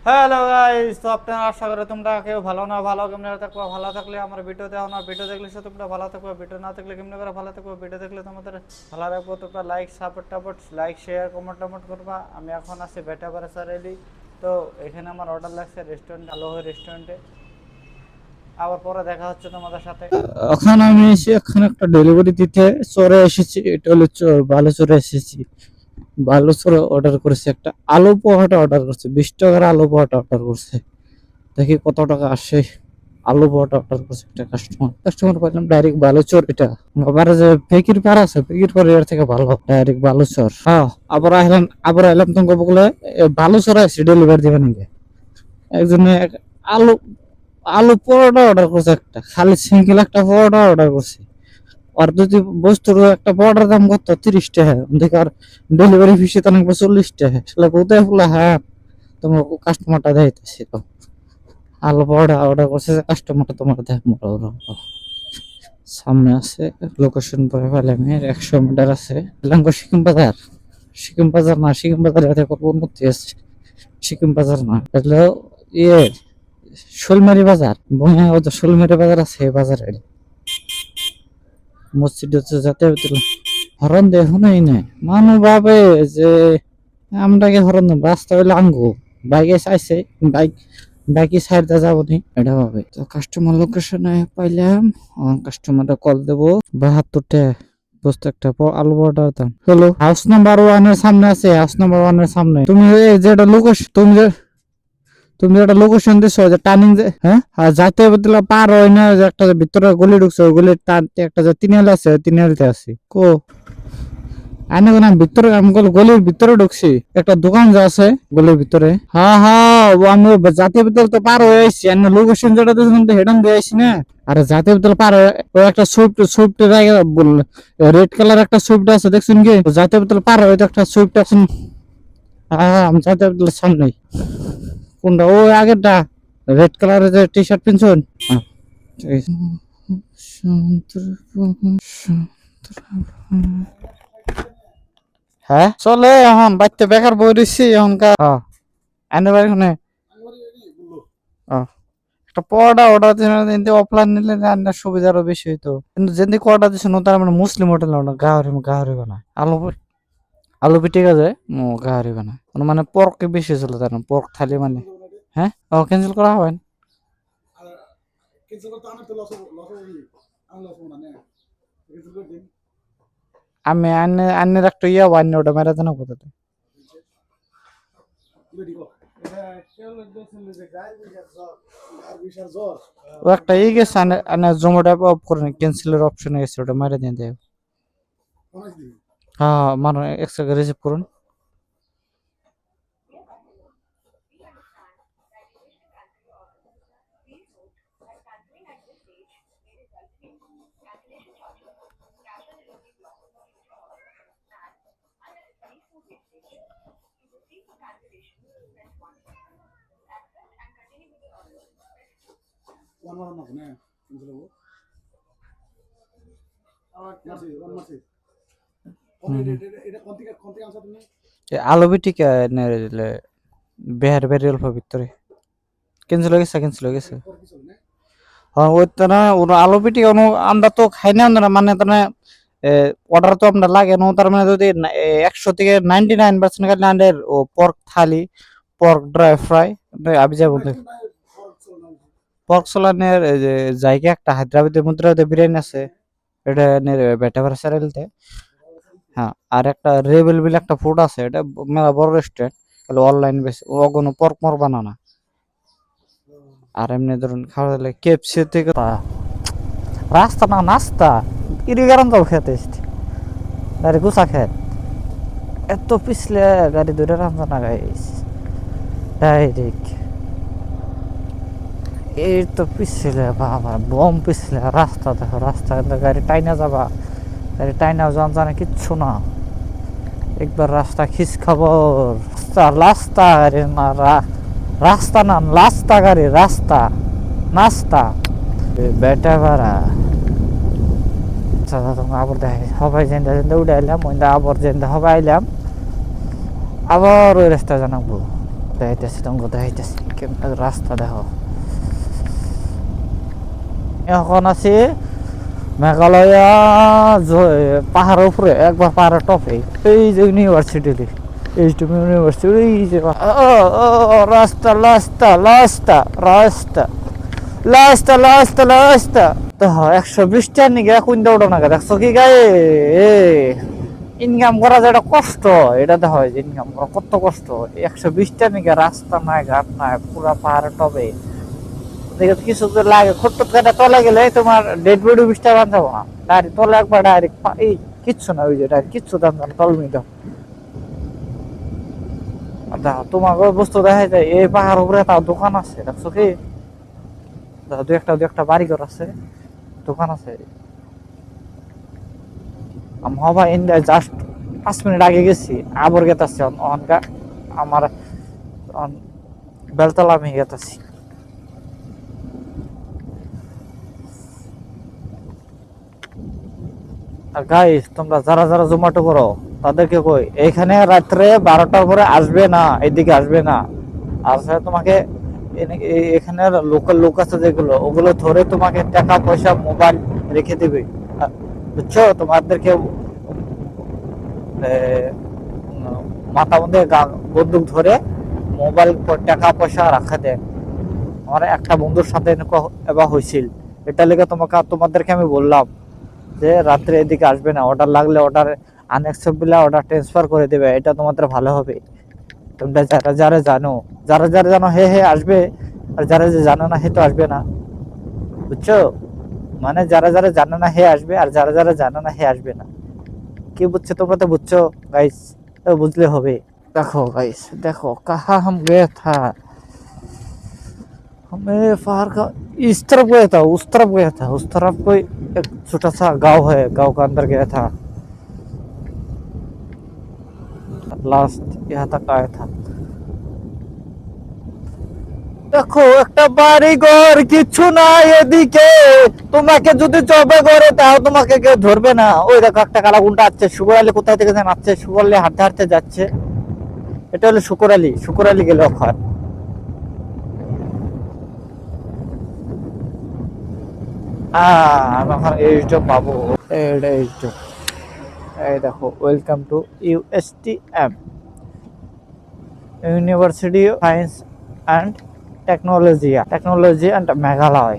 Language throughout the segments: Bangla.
হ্যালো গাইস, তো আপনারা আশা করে তোমরা কেউ ভালো না ভালো কেমনে থাকবে। ভালো থাকলে আমার ভিডিও দেখো না, ভিডিও দেখলে সে তোমরা ভালো থাকবে, ভিডিও না থাকলে কেমনে করে ভালো থাকবে। ভিডিও দেখলে তোমাদের ভালো রাখবো, তোমরা like support like share comment করবা। আমি এখন আছি বেটা বারাসা রেডি। তো এখানে আমার অর্ডার লাগছে রেস্টুরেন্ট আলোহ রেস্টুরেন্টে। আবার পরে দেখা হচ্ছে তোমাদের সাথে। এখন আমি এসে এখানে একটা ডেলিভারি দিতে চরে এসেছি। এটা হলো চর বালুচরে এসেছি। বালুচরে অর্ডার করেছি, একটা আলু পোহাটা অর্ডার করছে, 20 টাকার আলু পোহাটা অর্ডার করছে। দেখি কত টাকা আসে। আলু পোহাটা অর্ডার করছে একটা কাস্টমার পাইলাম ডাইরেক্ট বালুচর। এটা আবার যে ফেকির পার আছে, ফেকির পার এর থেকে ভালো ডাইরেক্ট বালুচর। হ্যাঁ, আবার আইলাম তোমাকে বলে বালুচরে আসি ডেলিভারি দিবে নাকি। একজনে আলু আলু পরোটা অর্ডার করছে, একটা খালি সিঙ্গেল একটা পরোটা অর্ডার করছে। আর যদি বস্তুর একটা পরোটার দাম কত 30 টাকা, দেখে আর ডেলিভারি ফিসে তো নাকি 40 টাকা। আসলে কোথায় বলে হ্যাঁ তোমার কাস্টমারটা দেখাইতেছি তো আলু পরোটা অর্ডার করছে, কাস্টমারটা তোমার দেখ মোটা সামনে আছে। লোকেশন পরে ফেলে আমি 100 মিটার আছে লাঙ্গ সিকিম বাজার না, সিকিম বাজার এতে করবো উন্নতি আছে। সিকিম বাজার না, এটা ইয়ে শোলমারি বাজার, বইয়া ও তো শোলমারি বাজার আছে, এই বাজারে মসজিদ হচ্ছে যাতে হরন দেখুনই নাই মানু ভাবে যে আমরাকে হরন রাস্তা হইলে আঙ্গু বাইকে চাইছে, বাইকে সাইডে যাবো নি এটা ভাবে। তো কাস্টমার লোকেশনে পাইলাম, কাস্টমারটা কল দেবো। 72 টাকা বস্তু একটা আলু পরোটার দাম। হ্যালো, হাউস নাম্বার 1 এর সামনে আছে, হাউস নাম্বার 1 এর সামনে। তুমি যেটা লোকেশন, তুমি একটা লোকেশন দিছো যে টার্নিং, হ্যাঁ, আর জাতীয় বিদ্যালয় পার হয় না, যে একটা ভিতরে গলি ঢুকছে, ওই গলির একটা যে তিনহাল আছে, ওই তিনহালতে আছি। কো আনে কোন ভিতরে, আমি গলির ভিতরে ঢুকছি, একটা দোকান যে আছে গলির ভিতরে। হ্যাঁ হ্যাঁ, আমি জাতীয় বিদ্যালয় তো পার হয়ে আসছি, আমি লোকেশন যেটা দিয়েছিলাম তো হেডান দিয়ে আসছি না। আরে জাতীয় বিদ্যালয় পার হয়ে ওই একটা সুইফট রেড কালার একটা সুইফট আছে, দেখছেন কি? জাতীয় বিদ্যালয় পার হয়ে তো একটা সুইফট আছে। হ্যাঁ, আমি জাতীয় বিদ্যালয়ের সামনে। কোনটা? ও আগেরটা, রেড কালারের যে টি শার্ট পিনছুন। হ্যাঁ চলে, এখন বাড়িতে বেকার বই দিচ্ছি এখনকার। আইনে বাড়ি শুনে একটা পড়া অর্ডার দিতে অফলাইন নিলে রান্নার সুবিধা আরো বেশি হইতো, কিন্তু যেদিন অর্ডার দিচ্ছে তার মানে মুসলিম হোটেল না, গাহরি বানায় আলু পিঠে গাছে গাহরি বানায়, মানে পর্ক বেশি ছিল তার পর্ক থালি মানে। হ্যাঁ, ক্যান্সেল করা হবে। আমি আন্নের একটা ইয়া আন্য ওটা মেরে দেন কোথাতে। ও একটা ই গেছে, আনে জোম্যাটো অ্যাপ অফ করে ক্যান্সেলের অপশন গেছে, ওটা মেরে দিয়ে দেয়। হ্যাঁ, মানে এক্সট্রা রিসিভ করুন। আলু পিঠে বেহার বেরি অল্প ভিতরে ক্যান্সেল হয়ে গেছে। হ্যাঁ, ওই তো না ওরা আলু পিঠে আমরা তো খাই না, আমরা মানে তো না অর্ডার তো আমরা লাগে না, তার মানে যদি 100 থেকে 99% খালি আন্ডার ও পর্ক থালি, পর্ক ড্রাই ফ্রাই আমি যাবো। পর্ক সোলানের যে জায়গা একটা হায়দ্রাবাদের মুদ্রাতে বিরিয়ানি আছে, এটা বেটা ভাড়া সারাইলতে। হ্যাঁ, আর একটা রেবেল বিল একটা ফুড আছে, এটা মেলা বড় রেস্টুরেন্ট, অনলাইন বেশি ও কোনো পর্ক মর বানানা। আর এমনি ধরুন খাওয়া দাওয়া কেএফসি থেকে রাস্তা না নাস্তা ইরি গারাম যাও খেতে গাড়ি গুছা খেত এত পিছলে গাড়ি ধরে রান্না না গাইস ডাইরেক্ট এই তো পিছলে বাবা বম পিছলে রাস্তা দেখো, রাস্তা গাড়ি টাইনা যাবা, গাড়ি টাইনা যান জানে কিচ্ছু না, একবার রাস্তা খিস খবর রাস্তা গাড়ি না, রাস্তা না লাস্তা গাড়ি, রাস্তা নাস্তা বেটা ভাড়া। আবার দেখে সবাই যেতে উঠে আইলাম, আবার যেতে সবাই আইলাম, আবার ওই রাস্তা জানাবো দেখাইতেছি তোমাকে, দেখাইতেছি কেমন রাস্তা দেখো। এখন আছি মেঘালয়া পাহাড়ের উপরে, একবার পাহাড়ের টপে, এই যে ইউনিভার্সিটি, এইচডব্লিউ ইউনিভার্সিটি, এই যে রাস্তা রাস্তা রাস্তা রাস্তা রাস্তা রাস্তা রাস্তা। দেখো 120টার নিকে কোন দৌড়ো না, দেখছো কি গায়ে ইনকাম করা যেটা কষ্ট, এটা দেখো ইনকাম করা কত কষ্ট। 120টার নিকে রাস্তা নাই, ঘাট নাই, পুরা পাহাড়ের টপে। কিছু লাগে খট্টত কাটা তলে গেলে তোমার ডেড বডি 20টা বান যাবো না, ডাইরেক্ট তলে একবার ডাইরেক্ট এই কিচ্ছু না, ওই যে ডাইরেক্ট কিচ্ছু দাম না, তলমি দাও। দেখো তোমাকে বস্তু দেখা যায়, এই পাহাড় উপরে তাও দোকান আছে, দেখছো কি? দেখো দু একটা বাড়ি ঘর আছে, দোকান আছে। আমি হবা ইন্ডিয়া জাস্ট 5 মিনিট আগে গেছি, আবার গেতাছি আমার বেলতলা আমি গেতাছি। আর গাইস, তোমরা যারা যারা জোম্যাটো করো তাদেরকে কই, এইখানে রাত্রে 12টার পরে আসবে না, এদিকে আসবে না। আসলে তোমাকে এখানে লোকাল লোক আছে যেগুলো, ওগুলো ধরে তোমাকে টাকা পয়সা মোবাইল রেখে দেবে, বুঝছো? তোমাদেরকে মাথা মধ্যে বন্দুক ধরে মোবাইল টাকা পয়সা রাখা দেয়। আমার একটা বন্ধুর সাথে এবার হয়েছিল, এটা লেগে তোমাদেরকে আমি বললাম যে রাত্রে এদিকে আসবে না, অর্ডার লাগলে অর্ডার আনএক্সেপ্টেবল অর্ডার ট্রান্সফার করে দেবে, এটা তোমাদের ভালো হবে। তোমরা যারা যারা জানো হে হে আসবে, আর যারা যে জানো না হে তো আসবে না, বুঝছো? মানে যারা যারা জানো না হে আসবে, আর যারা যারা জানো না হে আসবে না। কি বুঝছো? তোমরা তো বুঝছো গাইস, তো বুঝলে হবে। देखो गाइस, देखो कहाँ हम गए था, हमें पहाड़ का इस तरफ गया था, उस तरफ गया था, उस तरफ कोई एक छोटा सा गांव है, गांव का अंदर गया था, लास्ट यहाँ तक आया था। দেখো একটা বাড়ি ঘর কিছু নাই এদিকে, তোমাকে যদি জবে করে তাও তোমাকে কেউ ধরবে না। ওই দেখো একটা কালা গুন্ডা আছে, শুকুর আলী কোথায় থেকে যেন আসছে, শুকুর আলী হাঁটতে হাঁটতে যাচ্ছে। এটা হলো শুকুর আলী গেলে ওখানে। আমি এখন এইচডি পাবো, এইটা এইচডি। এই দেখো, welcome to USTM, university science and technology and Meghalaya.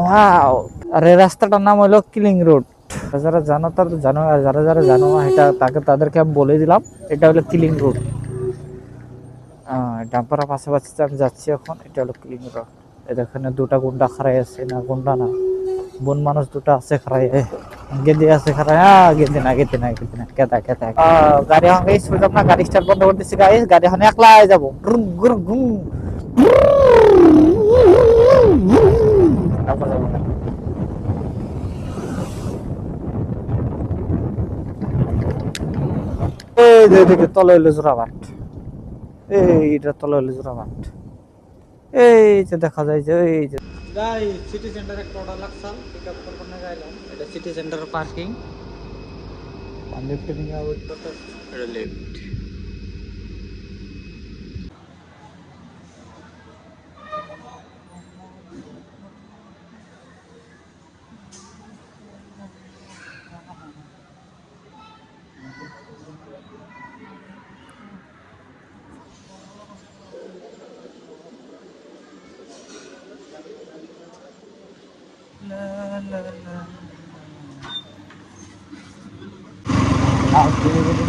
Wow! আর এই রাস্তাটার নাম হলো কিলিং রোড। যারা জানো তারা তো জানো, আর যারা যারা জানো না এটা তাদেরকে আমি বলে দিলাম, এটা হলো কিলিং রোড। ডাম্পারের পাশাপাশি আমি যাচ্ছি এখন, এটা হলো কিলিং রোড। এখানে দুটা গুন্ডা খাড়াই আছে, না গুন্ডা না, বন মানুষ দুটা আছে খাড়াই, গেদি আছে খাড়াই। গেদি না কেতা গাড়ি এখন গাইস বুঝলাম না, গাড়ি স্টার্ট বন্ধ করে দিচ্ছি গাইস, গাড়ি এখন একলা যাবো। এই যে এদিকে তলে হইলো জোড়াবাট, এইটা তলে হইলো জোড়াবাট। এই যে দেখা যায় যে এই যে গাইস, সিটি সেন্টারে একটা অর্ডার লাগছাল, পিকআপ করব না গাইলাম। এটা সিটি সেন্টারের পার্কিং, লিফট নিয়ে ওয়েট করতে, এটা লিফট।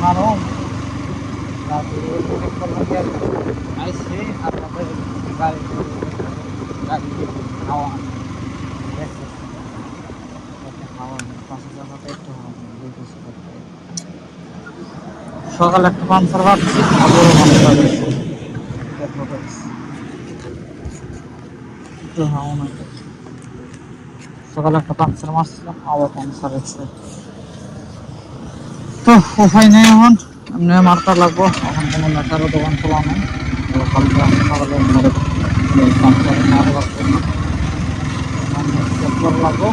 মারুম আইসে আপনাদের গাড়ি হাওয়া সকালে একটা পাঞ্চার পাচ্ছি, সকালে একটা পাঞ্চার মারছিলাম, আবার পাঞ্চার হচ্ছে। তো উপায় নেই, এখন এমনি মারতে লাগবো। এখন কোনো নেতারও দোকান খোলা নেই, লাগবো।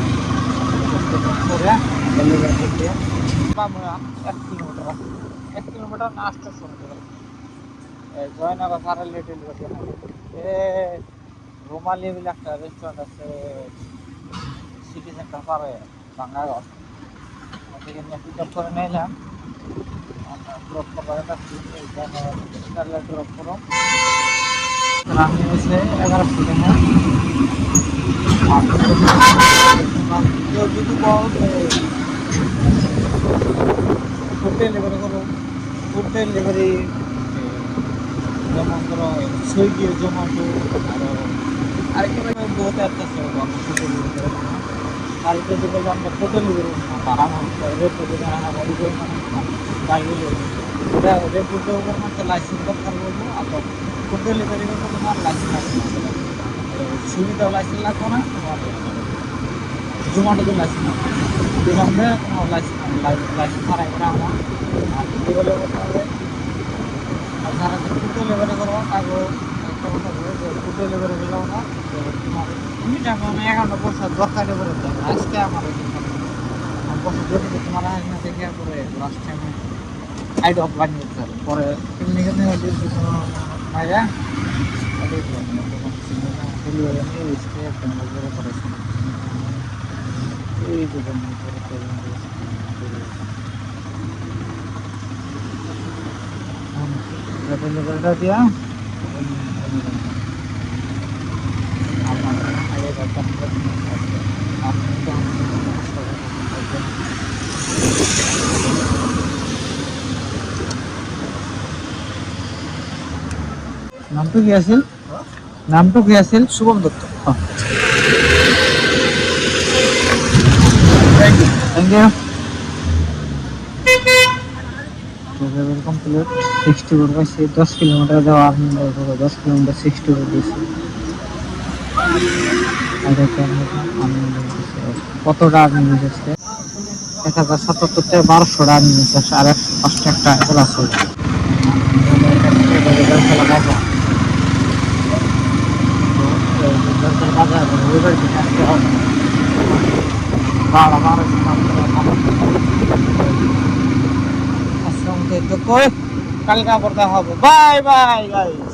1 কিলোমিটার না আসতে জয়নগর সারা লিটিল এ রোমালি বলে একটা রেস্টুরেন্ট আছে সিটি সেন্টার পারে বাঙ্গাঘর ওদিকে নিয়ে পিক আপ করে নিলাম ড্রপ করার কাছে ড্রপ করো আমি হচ্ছে 11 ফুটে না যদি ফুড ডেলিভারি করো ফুড ডেলিভারি যেমন ধরো সুইগি জোম্যাটো আরেকটা বহুত অ্যাপ আছে ফুড ডেলিভারি করে আর এটা যে বললাম আমরা ফুড ডেলিভারি তারা রেট করে গাড়িগুলো ওটা রেট করতে হবে মানে লাইসেন্স দরকার বলবো আর ফুড ডেলিভারি করবো তোমার লাইসেন্স লাগবে সুইগিতেও লাইসেন্স লাগবে না তোমার জোম্যাটোতে লাইসেন্স লাগবে দুজনে তোমার লাইসেন্স ছাড়াই করে আমার আর এগুলো করতে হবে আর যারা ফুড ডেলিভারি করবো তাকে একটা কথা বলবো যে ফুড ডেলিভারি দিলেও না তোমার তুমি টাকা আমি 11 বছর দরকারে করে দেয় আজকে আমার বছর ধরে তোমার না দেখে পরে লাস্ট টাইমে সাইড অফ বানিয়ে দিতে হবে পরে তুমি এখানে মাইরা ডেলিভারি নিয়ে এসে একটা নজরে করেছে এই যে ডেলিভারিটা দিয়া নামটো কি আছিল নামটো কি আছিল Shubham Dutta thank you delivery complete 60 করে পাইছি 10 কিলোমিটার যাওয়া 10 কিলোমিটার 60 করে দিয়েছি কতটা আর্নি নিয়েছে 1077 থেকে 1200 টাকা নিয়েছে আর 5 টাকা এগুলো আছে কালকে আবার দেখা হবে বাই বাই গাইস